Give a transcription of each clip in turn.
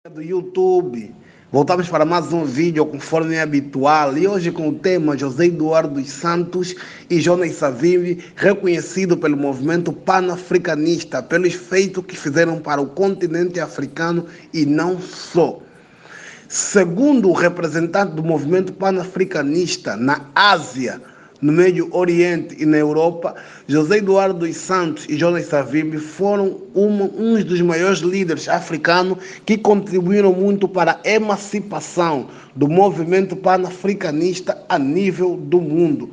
Do YouTube. Voltamos para mais um vídeo conforme é habitual e hoje com o tema José Eduardo dos Santos e Jonas Savimbi, reconhecido pelo movimento panafricanista, pelos feitos que fizeram para o continente africano e não só. Segundo o representante do movimento panafricanista na Ásia, no Médio Oriente e na Europa, José Eduardo dos Santos e Jonas Savimbi foram uns dos maiores líderes africanos que contribuíram muito para a emancipação do movimento panafricanista a nível do mundo.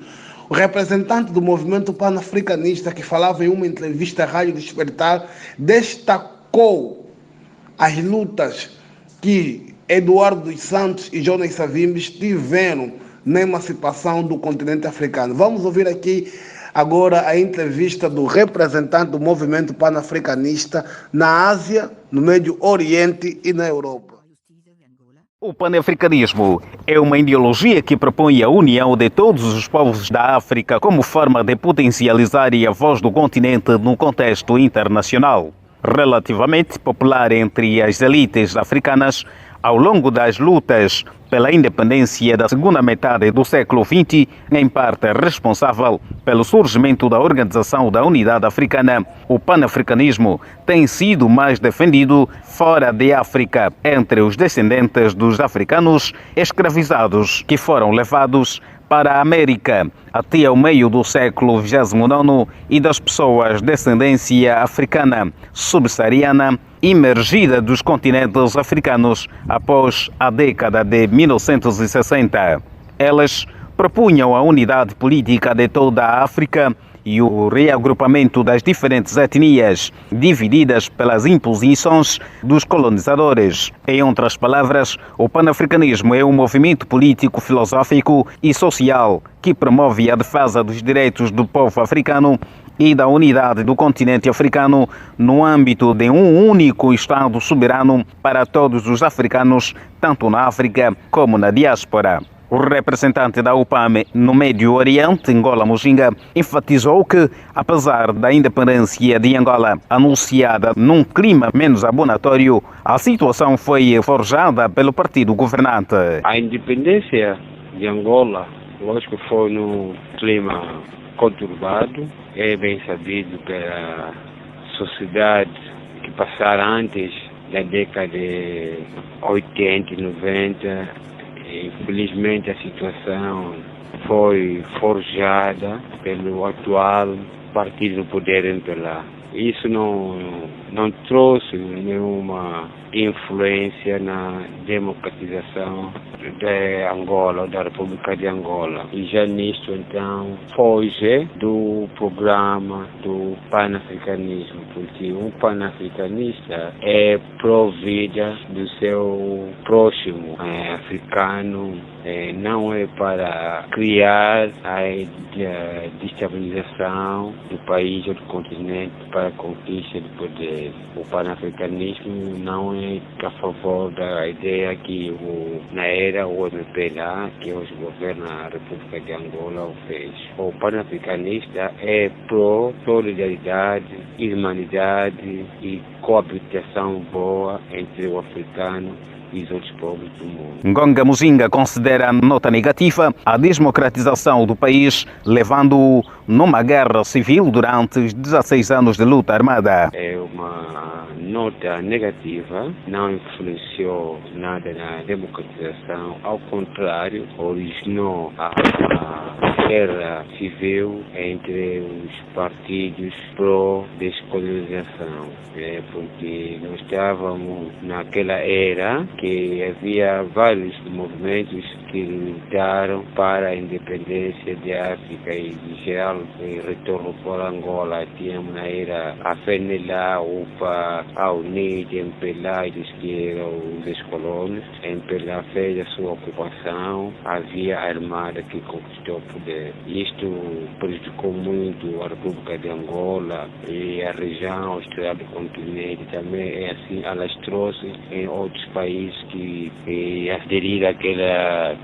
O representante do movimento panafricanista, que falava em uma entrevista à Rádio Despertar, destacou as lutas que Eduardo dos Santos e Jonas Savimbi tiveram na emancipação do continente africano. Vamos ouvir aqui agora a entrevista do representante do movimento panafricanista na Ásia, no Médio Oriente e na Europa. O panafricanismo é uma ideologia que propõe a união de todos os povos da África como forma de potencializar a voz do continente no contexto internacional. Relativamente popular entre as elites africanas, ao longo das lutas pela independência da segunda metade do século XX, em parte responsável pelo surgimento da Organização da Unidade Africana, o panafricanismo tem sido mais defendido fora de África, entre os descendentes dos africanos escravizados que foram levados para a América até ao meio do século XIX e das pessoas de descendência africana subsaariana emergida dos continentes africanos após a década de 1960. Elas propunham a unidade política de toda a África e o reagrupamento das diferentes etnias, divididas pelas imposições dos colonizadores. Em outras palavras, o panafricanismo é um movimento político, filosófico e social que promove a defesa dos direitos do povo africano e da unidade do continente africano no âmbito de um único Estado soberano para todos os africanos, tanto na África como na diáspora. O representante da UPAM no Médio Oriente, Ngola Muzinga, enfatizou que, apesar da independência de Angola anunciada num clima menos abonatório, a situação foi forjada pelo partido governante. A independência de Angola, lógico, foi num clima conturbado, é bem sabido pela sociedade que passaram antes da década de 80 e 90. Infelizmente a situação foi forjada pelo atual partido no poder MPLA. Isso não trouxe nenhuma influência na democratização de Angola, da República de Angola. E já nisto, então, foge do programa do panafricanismo, porque um panafricanista é pró-vida do seu próximo africano, não é para criar a destabilização do país ou do continente para a conquista do poder. O panafricanismo não é a favor da ideia que na era o MPLA, que hoje governa a República de Angola, o fez. O panafricanista é pró-solidariedade, humanidade e coabitação boa entre o africano e os outros povos do mundo. Ngola Muzinga considera nota negativa a desmocratização do país, levando-o numa guerra civil durante os 16 anos de luta armada. É uma nota negativa, não influenciou nada na democratização, ao contrário, originou a guerra civil entre os partidos pró-descolonização. Porque nós estávamos naquela era que havia vários movimentos que lutaram para a independência da África e, em geral, retorno para Angola. Tínhamos na era a FNLA, UPA, a UNID, MPLA, que eram os ex-colonos. A MPLA fez a sua ocupação, havia a armada que conquistou o poder. Isto prejudicou muito a República de Angola e a região austral do continente. Também é assim alastrou-se em outros países país que aderir àquele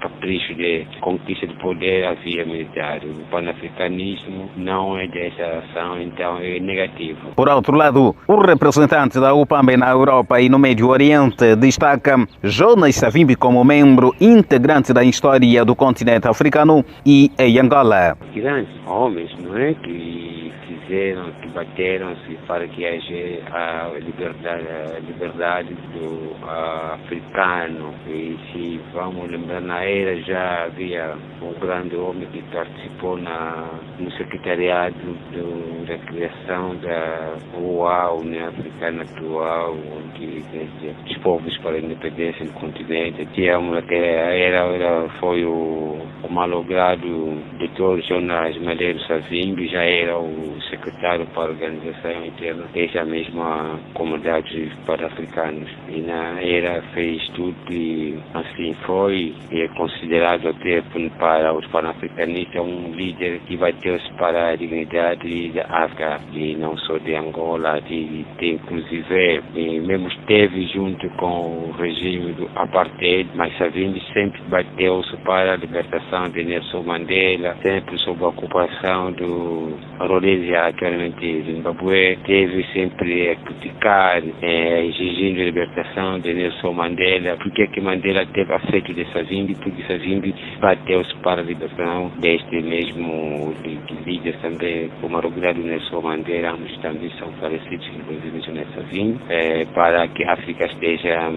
capricho de conquista de poder à via militar. O panafricanismo não é dessa ação, então é negativo. Por outro lado, o representante da UPAMB na Europa e no Médio Oriente destaca Jonas Savimbi como membro integrante da história do continente africano e em Angola. Grandes homens, não é? Que fizeram, que bateram-se para que haja a liberdade do africano. E se vamos lembrar, na era já havia um grande homem que participou no secretariado da criação da UA, União Africana atual, onde os povos para a independência do continente. Tínhamos aquela era foi o malogrado Dr. Jonas Malheiro Savimbi, já era o secretário para a organização interna dessa mesma comunidade para-africanos. E na era fez tudo e assim foi, e é considerado até para os panafricanistas um líder que vai ter para a dignidade da África e não só de Angola, inclusive mesmo esteve junto com o regime do apartheid, mas Savimbi sempre bateu-se para a libertação de Nelson Mandela, sempre sob a ocupação do Rhodesia, atualmente Zimbabwe, teve sempre a criticar, exigindo a libertação de Nelson Mandela. Por que Mandela teve afeto de Savimbi? Porque Savimbi bateu-se para a libertação deste mesmo líder também, como o grado Nelson Mandela, ambos também são falecidos, inclusive Jonas Savimbi, para que a África esteja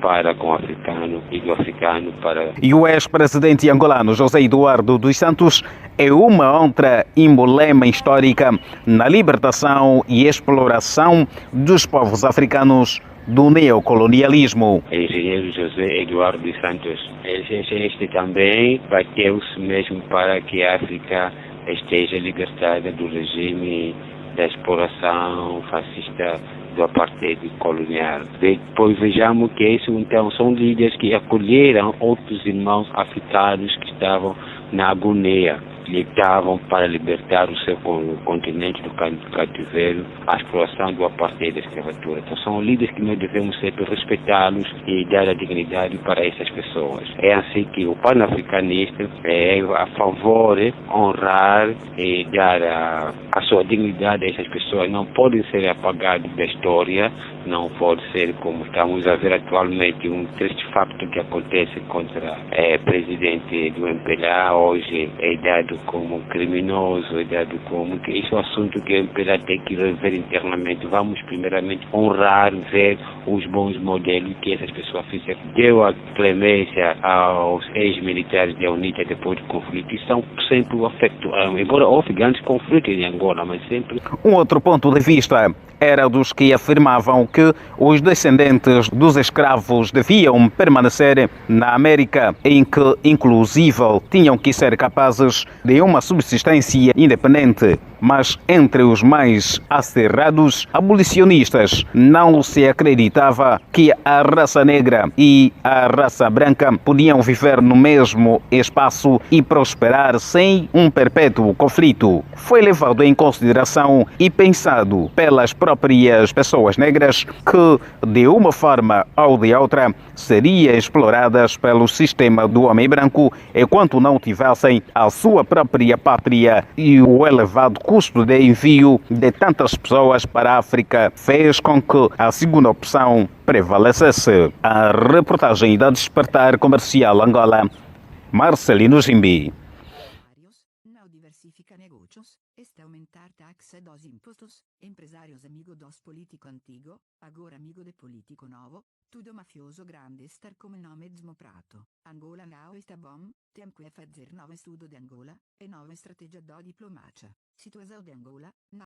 para com o africano e do africano para... E o ex-presidente angolano José Eduardo dos Santos é uma outra emblema histórica na libertação e exploração dos povos africanos do neocolonialismo. O engenheiro José Eduardo dos Santos, este também bateu-se mesmo para que a África esteja libertada do regime da exploração fascista do apartheid colonial. Depois vejamos que isso então são líderes que acolheram outros irmãos africanos que estavam na agonia, lutavam para libertar o seu continente do cativeiro, a exploração do apartheid da escravatura. Então são líderes que nós devemos sempre respeitá-los e dar a dignidade para essas pessoas. É assim que o panafricanista é a favor de honrar e dar a sua dignidade a essas pessoas. Não podem ser apagados da história, não pode ser como estamos a ver atualmente um triste facto que acontece contra o presidente do MPLA. Hoje é dado como criminoso, é dado como que isso é um assunto que o MPLA tem que rever internamente. Vamos primeiramente honrar, ver os bons modelos que essas pessoas fizeram. Deu a clemência aos ex-militares da UNITA depois do conflito e são sempre o afeto. Embora houve grandes conflitos em Angola, mas sempre... Um outro ponto de vista era dos que afirmavam que os descendentes dos escravos deviam permanecer na América, em que, inclusive, tinham que ser capazes de uma subsistência independente. Mas entre os mais acerrados abolicionistas não se acreditava que a raça negra e a raça branca podiam viver no mesmo espaço e prosperar sem um perpétuo conflito. Foi levado em consideração e pensado pelas próprias pessoas negras que, de uma forma ou de outra, seriam exploradas pelo sistema do homem branco enquanto não tivessem a sua própria pátria, e o elevado custo de envio de tantas pessoas para a África fez com que a segunda opção prevalecesse. A reportagem da Despertar Comercial Angola, Marcelino Jimbi. Não diversifica negócios, este aumentar taxa dos impostos, empresários amigo dos político antigo, agora amigo de político novo, tudo mafioso grande estar como nome desmoprato. Angola não está bom, tem que fazer novo estudo de Angola, e nova estratégia da diplomacia. Situação de Angola,